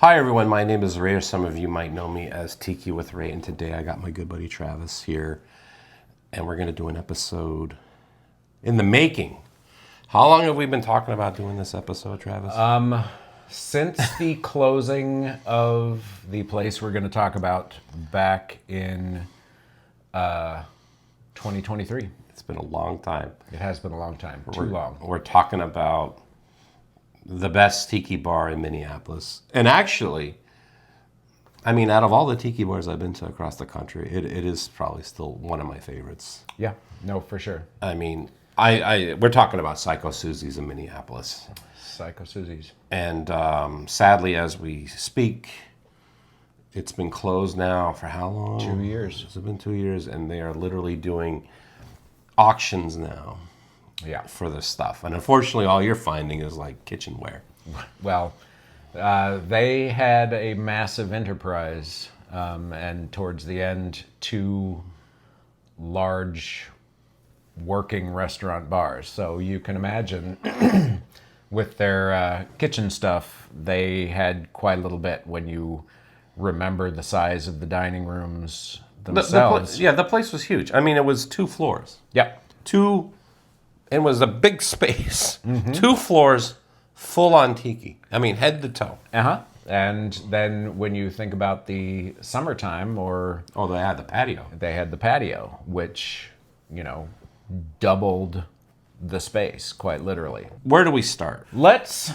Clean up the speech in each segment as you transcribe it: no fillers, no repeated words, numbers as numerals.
Hi everyone, my name is Ray, or some of you might know me as Tiki with Ray, and today I got my good buddy Travis here, and we're going to do an episode in the making. How long have we been talking about doing this episode, Travis? Since the closing of the place we're going to talk about back in 2023. It's been a long time. It has been a long time. Too long. We're talking about the best tiki bar in Minneapolis. And actually, I mean, out of all the tiki bars I've been to across the country, it is probably still one of my favorites. Yeah, no, for sure. I mean, we're talking about Suzi's in Minneapolis. Suzi's. And sadly, as we speak, it's been closed now for how long? 2 years. It's been 2 years, and they are literally doing auctions now. Yeah. For this stuff. And unfortunately, all you're finding is like kitchenware. Well, they had a massive enterprise, and towards the end, 2 large working restaurant bars. So you can imagine with their kitchen stuff, they had quite a little bit when you remember the size of the dining rooms themselves. The place was huge. I mean, it was 2 floors. Yep. It was a big space. 2 floors full on tiki. I mean, head to toe. Uh-huh. And then when you think about the summertime they had the patio. They had the patio, which, doubled the space, quite literally. Where do we start? Let's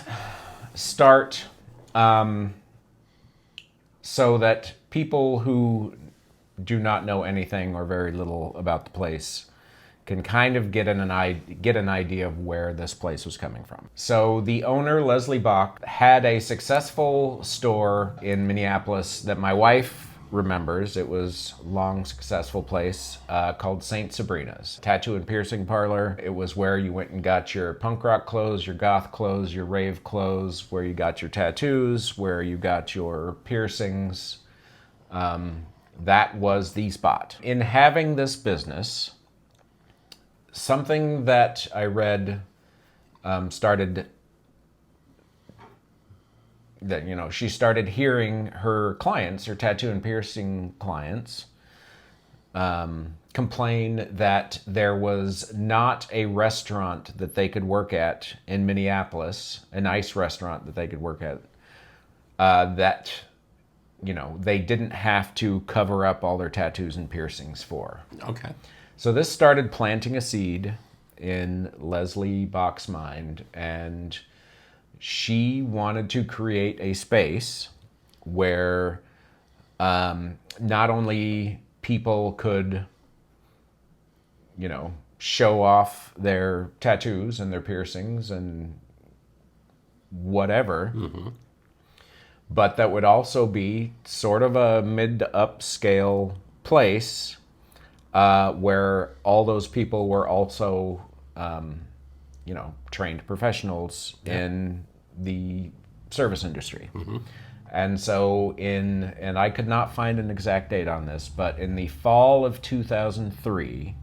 start so that people who do not know anything or very little about the place can kind of get an idea of where this place was coming from. So the owner, Leslie Bach, had a successful store in Minneapolis that my wife remembers. It was a long, successful place called St. Sabrina's. Tattoo and piercing parlor. It was where you went and got your punk rock clothes, your goth clothes, your rave clothes, where you got your tattoos, where you got your piercings. That was the spot. In having this business, something that I read started that, she started hearing her clients, her tattoo and piercing clients, complain that there was not a restaurant that they could work at in Minneapolis, a nice restaurant that they could work at, that, they didn't have to cover up all their tattoos and piercings for. Okay. So this started planting a seed in Leslie Bach's mind, and she wanted to create a space where not only people could, show off their tattoos and their piercings and whatever, but that would also be sort of a mid to upscale place where all those people were also, trained professionals in the service industry. And so and I could not find an exact date on this, but in the fall of 2003,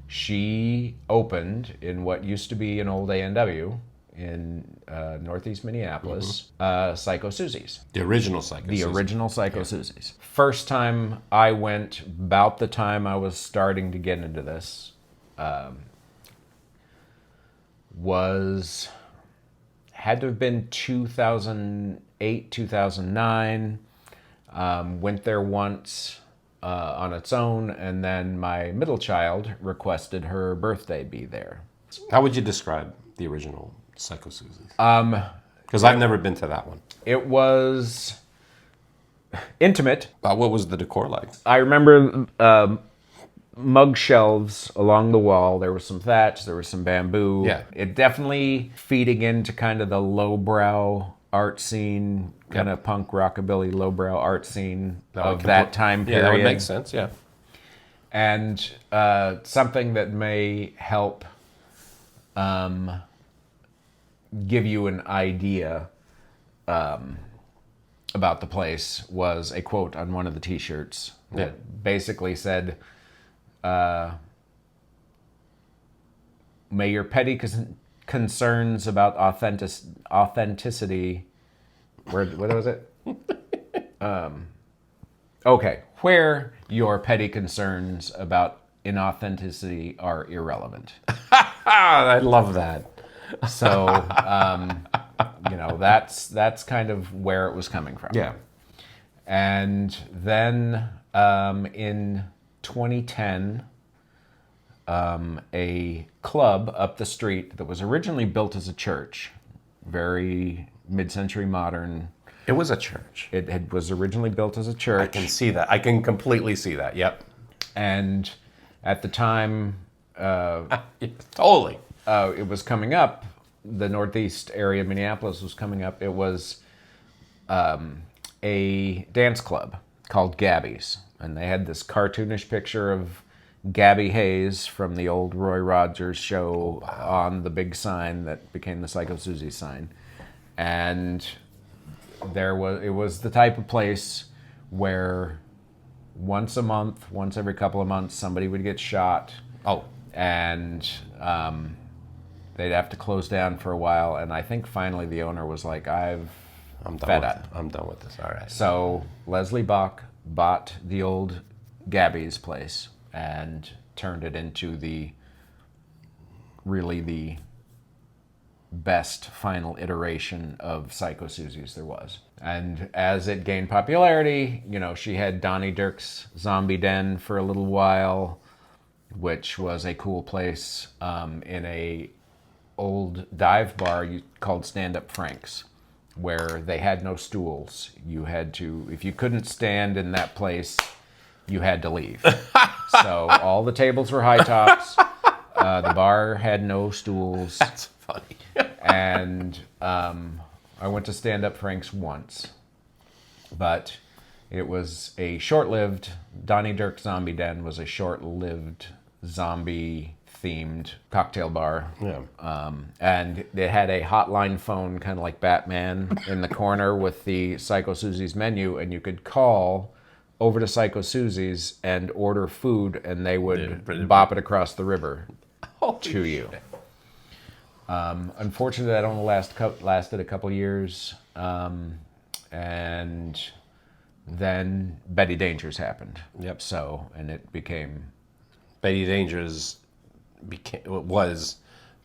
she opened in what used to be an old A&W in Northeast Minneapolis, Psycho Suzi's. The original Psycho Suzi's. The original Psycho Suzi's. First time I went, about the time I was starting to get into this, had to have been 2008, 2009. Went there once on its own, and then my middle child requested her birthday be there. How would you describe the original Psycho Suzi's? Because I've never been to that one. It was intimate. What was the decor like? I remember mug shelves along the wall. There was some thatch. There was some bamboo. Yeah. It definitely feeding into kind of the lowbrow art scene, kind of punk rockabilly lowbrow art scene of that time period. Yeah, that would make sense, yeah. And something that may help give you an idea about the place was a quote on one of the t-shirts that basically said, may your petty concerns about authenticity What was it? Okay, where your petty concerns about inauthenticity are irrelevant. I love that. So, that's kind of where it was coming from. Yeah. And then in 2010, a club up the street that was originally built as a church, very mid-century modern. It was a church. It was originally built as a church. I can see that. I can completely see that. Yep. And at the time, Totally. it was coming up, the Northeast area of Minneapolis was coming up. It was a dance club called Gabby's. And they had this cartoonish picture of Gabby Hayes from the old Roy Rogers show on the big sign that became the Psycho Suzi sign. And it was the type of place where once a month, once every couple of months, somebody would get shot. Oh. And they'd have to close down for a while. And I think finally the owner was like, I'm fed up. I'm done with this. All right. So Leslie Bach bought the old Gabby's place and turned it into the best final iteration of Psycho Suzi's there was. And as it gained popularity, she had Donnie Dirk's Zombie Den for a little while, which was a cool place in a old dive bar called Stand Up Frank's, where they had no stools. You had to, if you couldn't stand in that place, you had to leave. So all the tables were high tops. The bar had no stools. That's funny. And I went to Stand Up Frank's once, but it was a short-lived, Donnie Dirk Zombie Den was a short-lived zombie-themed cocktail bar. Yeah. And it had a hotline phone, kind of like Batman, in the corner with the Psycho Suzi's menu, and you could call over to Psycho Suzi's and order food, and they would bop it across the river to you. Unfortunately, that only lasted a couple years, and then Betty Dangers happened. Yep. So, and it became Betty Dangers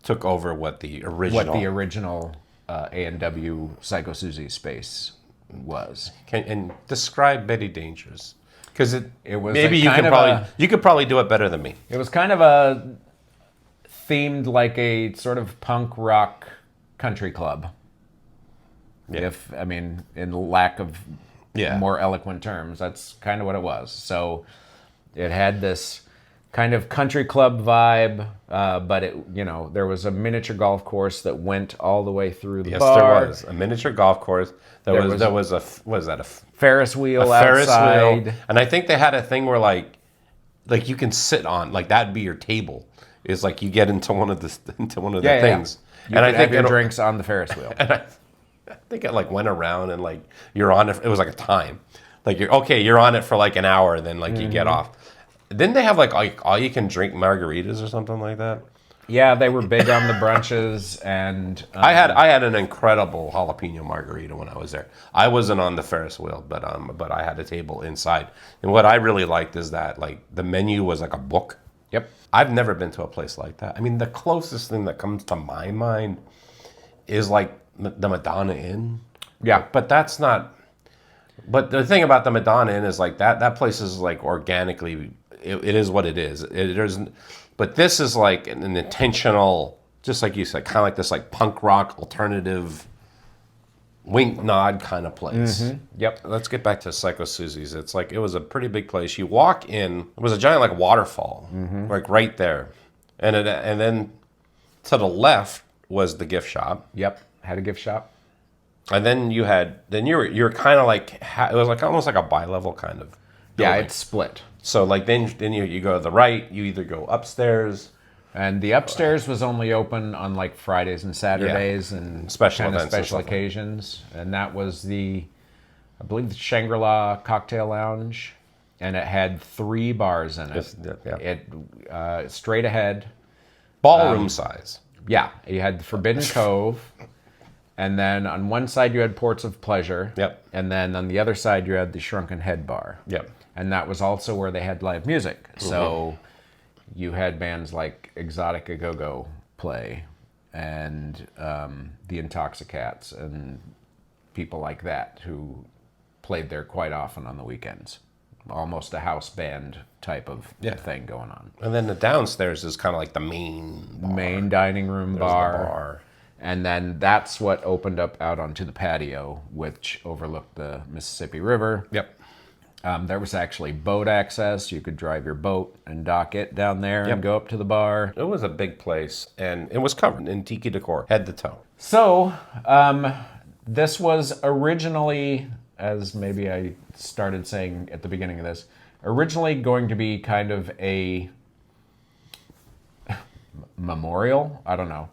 took over what the original A&W Psycho Suzi space was. And describe Betty Dangers, because It was maybe you could probably do it better than me. It was kind of a themed like a sort of punk rock country club. Yeah. In lack of Yeah. more eloquent terms, that's kind of what it was. So it had this kind of country club vibe, but there was a miniature golf course that went all the way through the bar. Yes, there was a miniature golf course. There was a Ferris wheel Ferris outside. wheel, and I think they had a thing where like you can sit on, like that'd be your table. Is like you get into one of the things, You could have your drinks on the Ferris wheel. And I think it like went around and like you're on it. It was like a time, like you're on it for like an hour, and then like you get off. Didn't they have like all you can drink margaritas or something like that? Yeah, they were big on the brunches, and I had an incredible jalapeno margarita when I was there. I wasn't on the Ferris wheel, but I had a table inside. And what I really liked is that like the menu was like a book. Yep. I've never been to a place like that. I mean, the closest thing that comes to my mind is like the Madonna Inn. Yeah. But that's not. But the thing about the Madonna Inn is like that place is like organically, it is what it is. But this is like an intentional, just like you said, kind of like this like punk rock alternative wink nod kind of place. Mm-hmm. Yep. Let's get back to Psycho Suzi's. It's like it was a pretty big place. You walk in, it was a giant like waterfall, like right there, and then to the left was the gift shop. Yep. Had a gift shop. And then you were kind of like it was like almost like a bi-level kind of building. Yeah, it's split. So like then you go to the right, you either go upstairs. And the upstairs was only open on like Fridays and Saturdays and Special kind of events and special stuff. occasions. And that was I believe the Shangri-La Cocktail Lounge. And it had 3 bars in it. Yeah. It straight ahead. Ballroom size. Yeah, you had the Forbidden Cove, And then on one side you had Ports of Pleasure. Yep. And then on the other side you had the Shrunken Head Bar. Yep. And that was also where they had live music. So you had bands like Exotic A Go-Go play, and the Intoxicats, and people like that who played there quite often on the weekends. Almost a house band type of thing going on. And then the downstairs is kind of like the main bar. Main dining room There's bar. the bar. And then that's what opened up out onto the patio, which overlooked the Mississippi River. Yep. There was actually boat access. You could drive your boat and dock it down there and go up to the bar. It was a big place, and it was covered in tiki decor, head to toe. So, this was originally, as maybe I started saying at the beginning of this, originally going to be kind of a memorial. I don't know.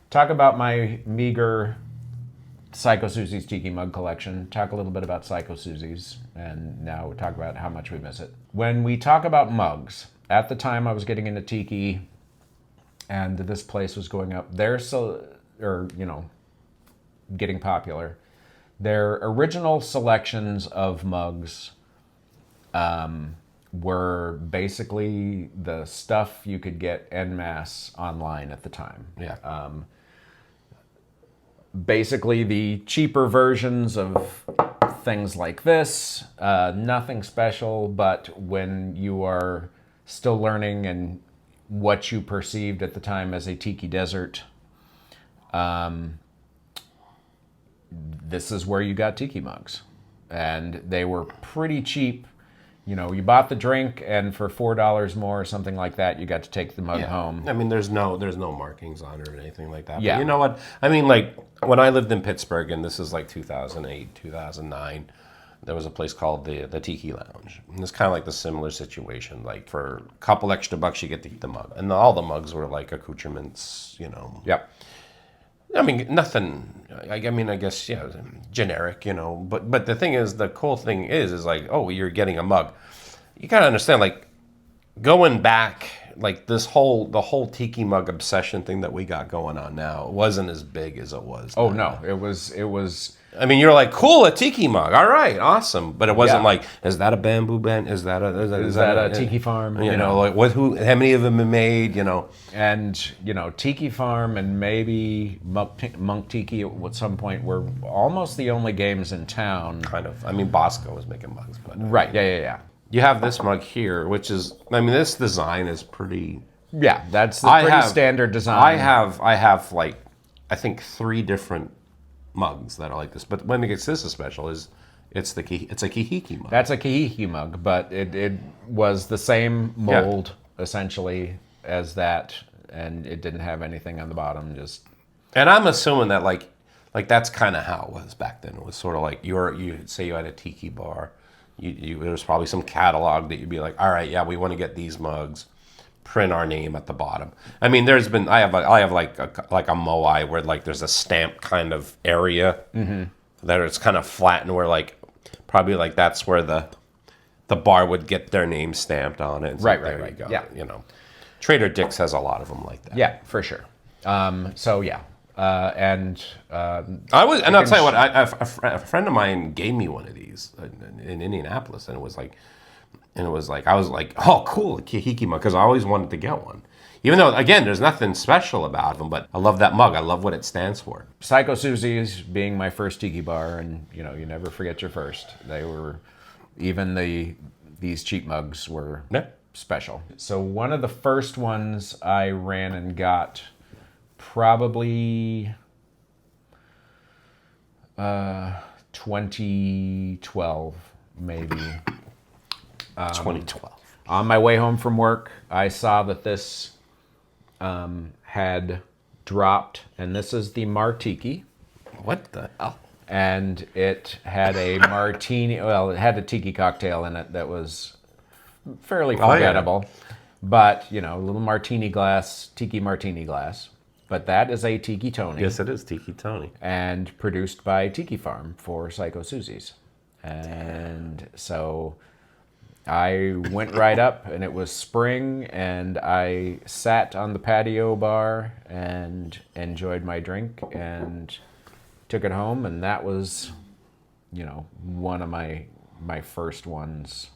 Talk about my meager Psycho Suzi's Tiki mug collection. Talk a little bit about Psycho Suzi's, and now we'll talk about how much we miss it. When we talk about mugs, at the time I was getting into Tiki, and this place was going up. Getting popular. Their original selections of mugs were basically the stuff you could get en masse online at the time. Yeah. Basically the cheaper versions of things like this, nothing special, but when you are still learning and what you perceived at the time as a tiki desert, this is where you got tiki mugs. And they were pretty cheap. You know, you bought the drink, and for $4 more or something like that, you got to take the mug home. I mean, there's no markings on it or anything like that. Yeah. But you know what? I mean, like, when I lived in Pittsburgh, and this is like 2008, 2009, there was a place called the Tiki Lounge. And it's kind of like the similar situation. Like, for a couple extra bucks, you get to eat the mug. And all the mugs were like accoutrements, you know. Yep. I mean, nothing, I guess, yeah, generic, you know. But the thing is, the cool thing is like, oh, you're getting a mug. You gotta understand, like, going back, like, the whole tiki mug obsession thing that we got going on now wasn't as big as it was. Oh, no. It was... I mean, you're like, cool, a tiki mug. All right, awesome. But it wasn't Yeah. like, is that a bamboo band? Is that a tiki farm? You know, like, how many of them are made, you know? And, you know, Tiki Farm and maybe Monk Tiki at some point were almost the only games in town. Kind of. I mean, Bosco was making mugs. But Right, yeah. you have this mug here, which is, I mean, this design is pretty... Yeah, that's the pretty standard design. I have like, I think 3 different mugs that are like this. But what makes this special is it's a Kahiki mug. That's a Kahiki mug, but it was the same mold, essentially, as that, and it didn't have anything on the bottom, just... And I'm assuming that, like that's kind of how it was back then. It was sort of like, you say you had a tiki bar, there was probably some catalog that you'd be like, all right, yeah, we want to get these mugs, print our name at the bottom. I mean, I have like a moai where like there's a stamp kind of area that it's kind of flat, and where like probably like that's where the bar would get their name stamped on it. Right. You go. Yeah. You know, Trader Dick's has a lot of them like that. Yeah, for sure. So yeah, and I'll tell you what, a friend of mine gave me one of these in Indianapolis, and it was like, I was like, oh, cool, a Kahiki mug, because I always wanted to get one. Even though, again, there's nothing special about them, but I love that mug. I love what it stands for. Psycho Suzi's being my first tiki bar, and you know, you never forget your first. They were, even these cheap mugs were special. So one of the first ones I ran and got, probably 2012, maybe. 2012. On my way home from work, I saw that this had dropped, and this is the Martiki. What the hell? And it had a martini, well, it had a tiki cocktail in it that was fairly forgettable. But, you know, a little martini glass, tiki martini glass. But that is a Tiki Tony. Yes, it is Tiki Tony. And produced by Tiki Farm for Psycho Suzi's. And so I went right up, and it was spring, and I sat on the patio bar and enjoyed my drink and took it home, and that was, one of my first ones,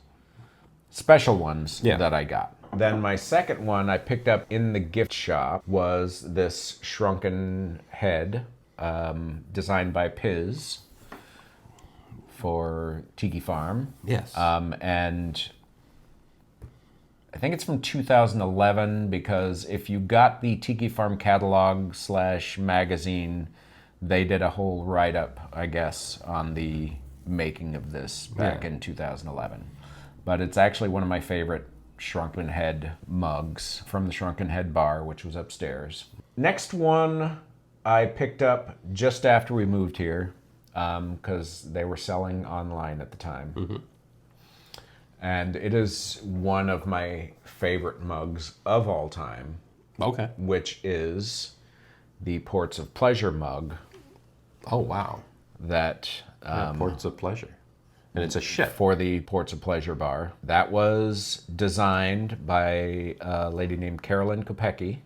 special ones that I got. Then my second one I picked up in the gift shop was this shrunken head, designed by Piz for Tiki Farm. Yes. And I think it's from 2011, because if you got the Tiki Farm catalog / magazine, they did a whole write-up, I guess, on the making of this back in 2011. But it's actually one of my favorite Shrunken Head mugs from the Shrunken Head bar, which was upstairs. Next one I picked up just after we moved here, because they were selling online at the time. Mm-hmm. And it is one of my favorite mugs of all time. Okay. Which is the Ports of Pleasure mug. Oh, wow. That... Ports of Pleasure. And it's a ship. For the Ports of Pleasure bar. That was designed by a lady named Carolyn Kopecki.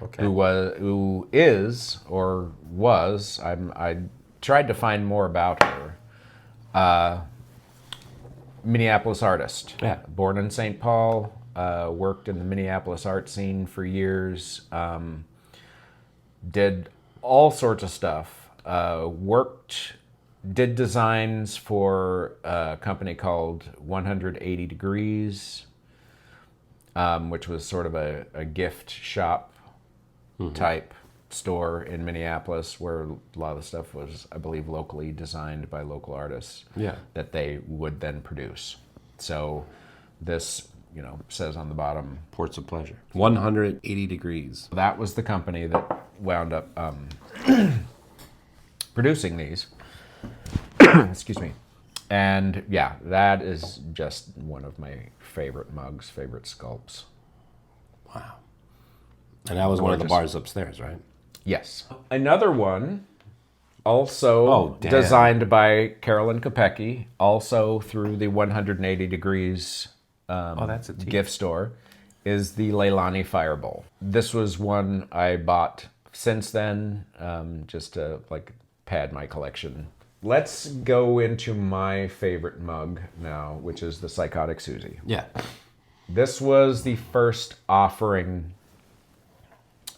Okay. Who is, or was, I tried to find more about her. Minneapolis artist. Yeah. Born in St. Paul, worked in the Minneapolis art scene for years, did all sorts of stuff, did designs for a company called 180 Degrees, which was sort of a gift shop type store in Minneapolis, where a lot of the stuff was, I believe, locally designed by local artists that they would then produce. So this, says on the bottom, Ports of Pleasure. 180 Degrees. That was the company that wound up producing these. Excuse me. And yeah, that is just one of my favorite mugs, favorite sculpts. Wow. And that was one of the bars upstairs, right? Yes. Another one, also designed by Carolyn Kopecki, also through the 180 Degrees that's a gift store, is the Leilani Fireball. This was one I bought since then, just to pad my collection. Let's go into my favorite mug now, which is the Psychotic Suzi. Yeah. This was the first offering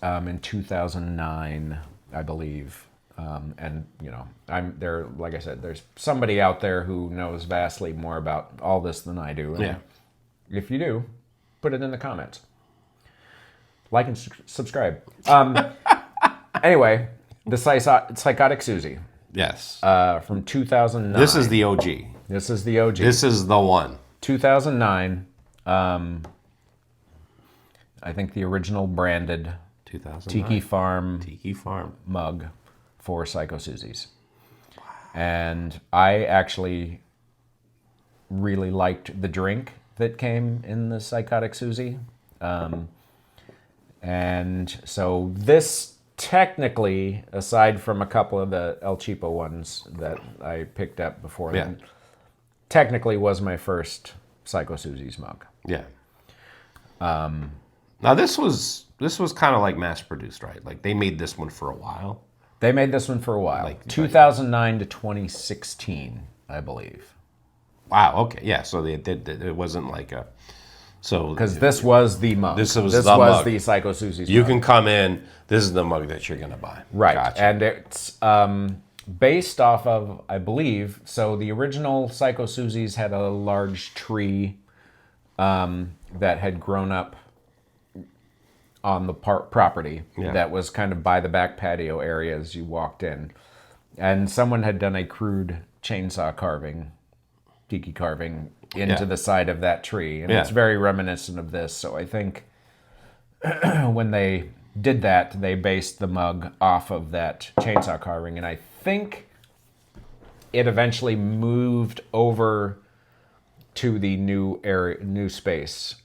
in 2009, I believe. And, I'm there, like I said, there's somebody out there who knows vastly more about all this than I do. And if you do, put it in the comments. Like and subscribe. Anyway, the Psychotic Suzi. Yes. From 2009. This is the OG. This is the OG. This is the one. 2009. I think the original branded 2009. Tiki Farm mug for Psycho Suzi's. Wow. And I actually really liked the drink that came in the Psychotic Suzi. And so this technically, aside from a couple of the El Cheapo ones that I picked up before then, technically was my first Psycho Suzi's mug. Yeah. Now this was kind of like mass produced, right? Like they made this one for a while. They made this one for a while. 2009 to 2016, I believe. Wow. Okay. Yeah. So it wasn't like a. So because this was the mug. This was the Psycho Suzi's. You mug. can come in. This is the mug that you're gonna buy. Right. Gotcha. And it's based off of, I believe, so the original Psycho Suzi's had a large tree that had grown up on the property that was kind of by the back patio area as you walked in. And someone had done a crude chainsaw carving, tiki carving, into the side of that tree. And it's very reminiscent of this. So I think when they did that, they based the mug off of that chainsaw carving. And I think it eventually moved over to the new space,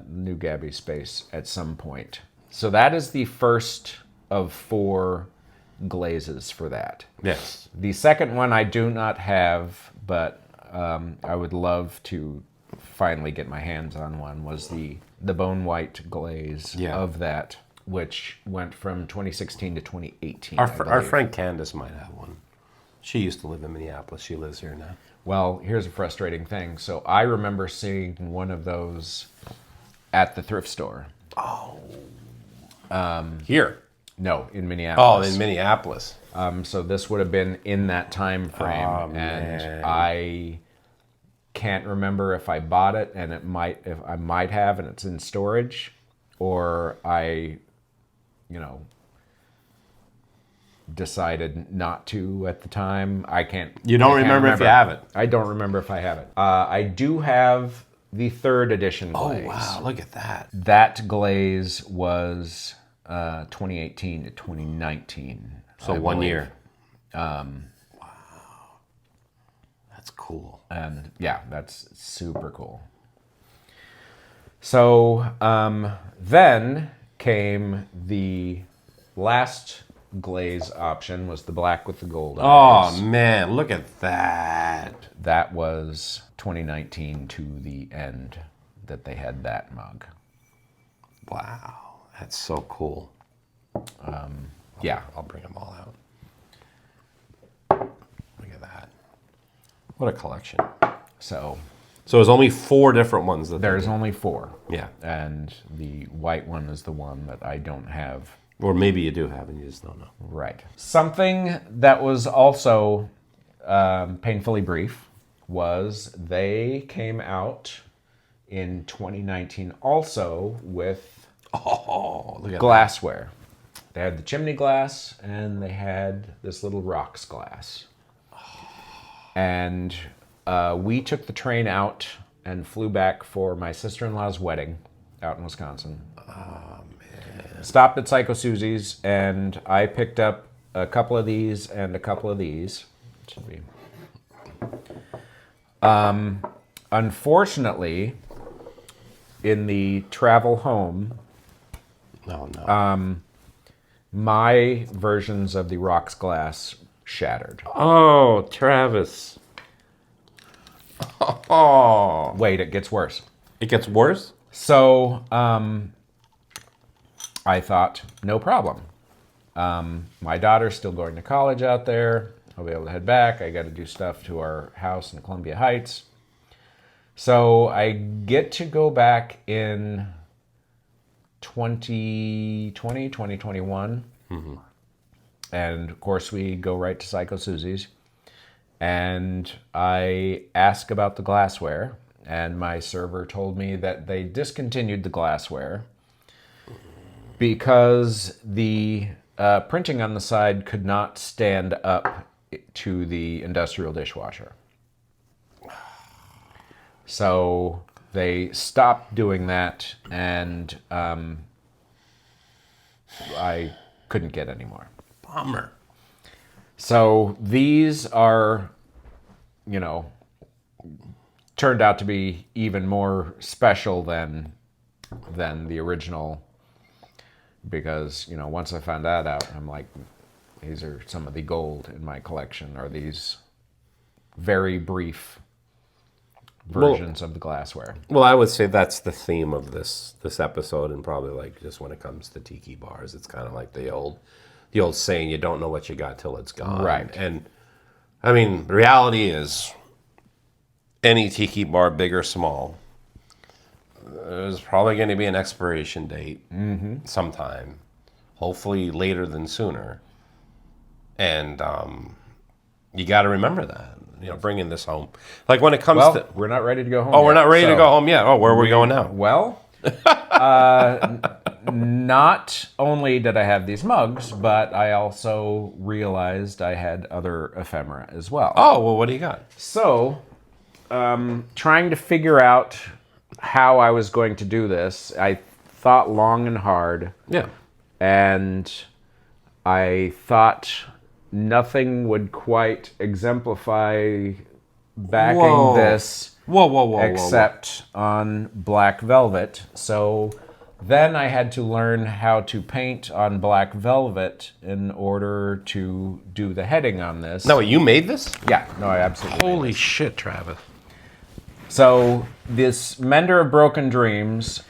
new Gabby space at some point. So that is the first of 4 glazes for that. Yes. The second one I do not have, but I would love to finally get my hands on one, was the bone white glaze of that. which went from 2016 to 2018. Our friend Candace might have one. She used to live in Minneapolis. She lives here now. Well, here's a frustrating thing. So I remember seeing one of those at the thrift store. Here. No, in Oh, Minneapolis. in Minneapolis. So this would have been in that time frame, and man. I can't remember if I bought it, and if I might have, and it's in storage, or I, decided not to at the time. I can't. You don't I can't remember if you have it? I don't remember if I have it. I do have the 3rd edition glaze. Oh, wow. Look at that. That glaze was 2018 to 2019. So I 1 believe. year. Wow. That's cool. And yeah, that's super cool. So then came the last glaze option, was the black with the gold eyes. Oh, man. Look at that. That was 2019 to the end that they had that mug. Wow. That's so cool. Yeah. I'll bring them all out. Look at that. What a collection. So there's only 4 different ones. there's only 4. Yeah. And the white one is the one that I don't have. Or maybe you do have and you just don't know. Right. Something that was also painfully brief was they came out in 2019 also with Oh, look at glassware. They had the chimney glass and they had this little rocks glass. And we took the train out and flew back for my sister-in-law's wedding out in Wisconsin. Stopped at Psycho Suzi's, and I picked up a couple of these and a couple of these. Should be. Unfortunately, in the travel home, No. my versions of the rocks glass shattered. Oh, Travis. Oh. Wait, it gets worse. It gets worse? So, I thought, no problem. My daughter's still going to college out there. I'll be able to head back. I got to do stuff to our house in Columbia Heights. So I get to go back in 2020, 2021. Mm-hmm. And of course, we go right to Psycho Suzi's. And I ask about the glassware. And my server told me that they discontinued the glassware because the printing on the side could not stand up to the industrial dishwasher. So they stopped doing that, and I couldn't get any more. Bummer. So these are, turned out to be even more special than the original. Because, once I found that out, I'm like, these are some of the gold in my collection, are these very brief versions of the glassware. Well, I would say that's the theme of this episode, and probably like just when it comes to tiki bars, it's kind of like the old saying, you don't know what you got till it's gone. Right. And I mean, the reality is any tiki bar, big or small, there's probably going to be an expiration date sometime, hopefully later than sooner. And you got to remember that, bringing this home. Like when it comes to... we're not ready to go home Oh, yet, we're not ready so to go home yet. Oh, where are we going now? Well, not only did I have these mugs, but I also realized I had other ephemera as well. Oh, well, what do you got? So, trying to figure out how I was going to do this, I thought long and hard. Yeah. And I thought nothing would quite exemplify backing Whoa. this Whoa. except on black velvet. So then I had to learn how to paint on black velvet in order to do the heading on this. No, you made this? Yeah, no, I absolutely. Holy shit, Travis. So this Mender of Broken Dreams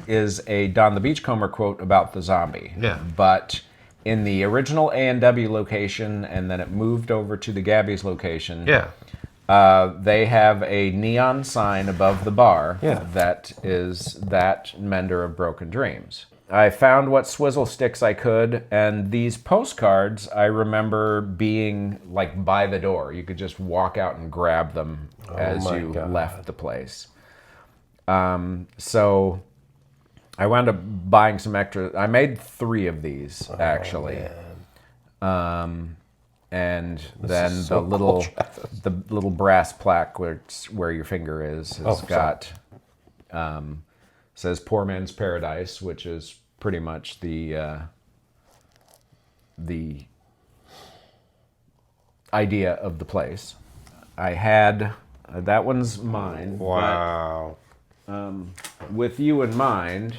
is a Don the Beachcomber quote about the zombie. Yeah. But in the original A&W location, and then it moved over to the Gabby's location. Yeah. They have a neon sign above the bar. Yeah. That is that Mender of Broken Dreams. I found what swizzle sticks I could, and these postcards I remember being like by the door. You could just walk out and grab them as my you God. left the place. So I wound up buying some extra. I made 3 of these actually. And then so the little cool, Travis. the little brass plaque where your finger is has got says "Poor Man's Paradise," which is pretty much the idea of the place. I had that one's mine. Wow. But, with you in mind,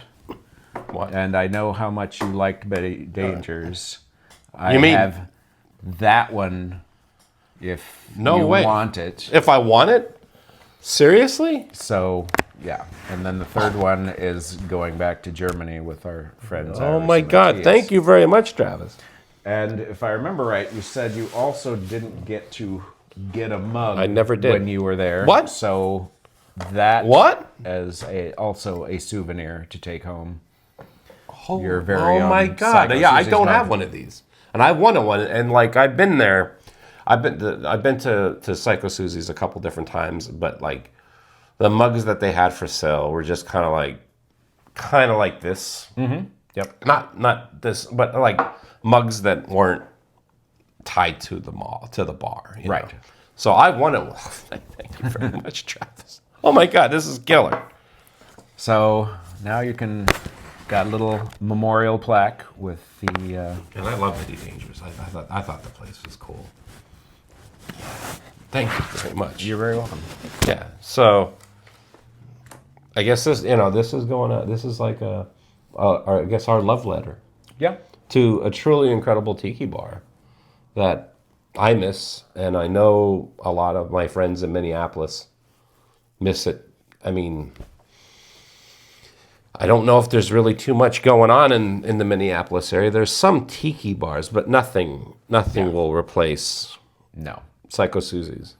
What? and I know how much you liked Betty Dangers. You mean- have that one if No you way. want it. If I want it? Seriously? So, yeah. And then the third one is going back to Germany with our friends. Oh Iris my and God. Matthias. Thank you very much, Travis. And if I remember right, you said you also didn't get to get a mug. I never did. When you were there. What? So that What? as also a souvenir to take home. Oh, Your very oh my own God! Psycho Yeah, I Suzi's don't mug. have one of these, and I wanted one. And like I've been there, I've been to Psycho Suzi's a couple different times, but like the mugs that they had for sale were just kind of like this. Mm-hmm. Yep. Not this, but like mugs that weren't tied to the bar. You Right. know? So I wanted one. Thank you very much, Travis. Oh my God, this is killer. So now you can got a little memorial plaque with the. And I love Betty Dangers. I thought the place was cool. Thank you very much. You're very welcome. Yeah. So I guess this is going on. This is like I guess our love letter Yeah. to a truly incredible tiki bar that I miss, and I know a lot of my friends in Minneapolis miss it. I mean, I don't know if there's really too much going on in the Minneapolis area. There's some tiki bars, but nothing will replace No. Psycho Suzi's.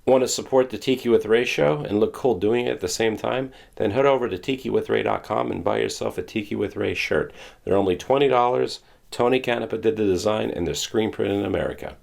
Want to support the Tiki with Ray show and look cool doing it at the same time? Then head over to tikiwithray.com and buy yourself a Tiki with Ray shirt. They're only $20. Tony Canapa did the design and they're screen printed in America.